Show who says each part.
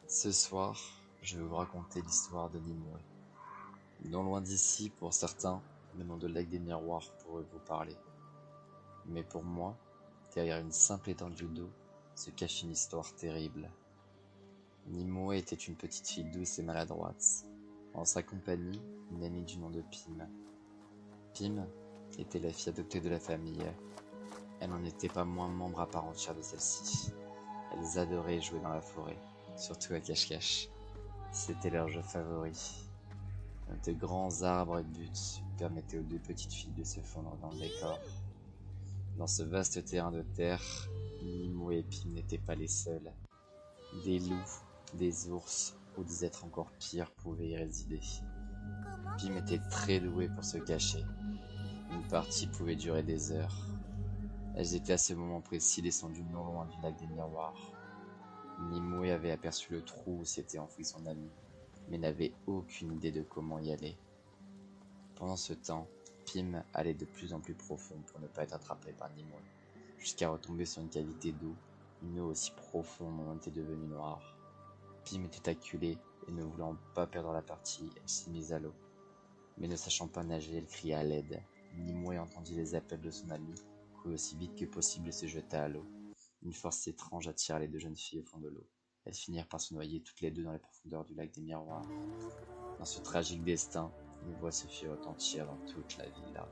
Speaker 1: Ce soir, je vais vous raconter l'histoire de Nimue. Non loin d'ici pour certains, le nom de lac des miroirs pourrait vous parler. Mais pour moi, derrière une simple étendue d'eau, se cache une histoire terrible. Nimue était une petite fille douce et maladroite. En sa compagnie, une amie du nom de Pim. Pim était la fille adoptée de la famille. Elle n'en était pas moins membre à part entière de celle-ci. Elles adoraient jouer dans la forêt, surtout à cache-cache. C'était leur jeu favori. De grands arbres et buttes permettaient aux deux petites filles de se fondre dans le décor. Dans ce vaste terrain de terre, Nimue et Pim n'étaient pas les seuls. Des loups, des ours ou des êtres encore pires pouvaient y résider. Pim était très douée pour se cacher. Une partie pouvait durer des heures. Elles étaient à ce moment précis descendues non loin du lac des miroirs. Nimue avait aperçu le trou où s'était enfoui son ami, mais n'avait aucune idée de comment y aller. Pendant ce temps, Pim allait de plus en plus profond pour ne pas être attrapé par Nimue, jusqu'à retomber sur une cavité d'eau, une eau aussi profonde en était devenue noire. Pim était acculée et ne voulant pas perdre la partie, elle s'est mise à l'eau. Mais ne sachant pas nager, elle cria à l'aide. Nimue entendit les appels de son ami, courut aussi vite que possible et se jeta à l'eau. Une force étrange attira les deux jeunes filles au fond de l'eau. Elles finirent par se noyer toutes les deux dans les profondeurs du lac des miroirs. Dans ce tragique destin, une voix se fit retentir dans toute la ville.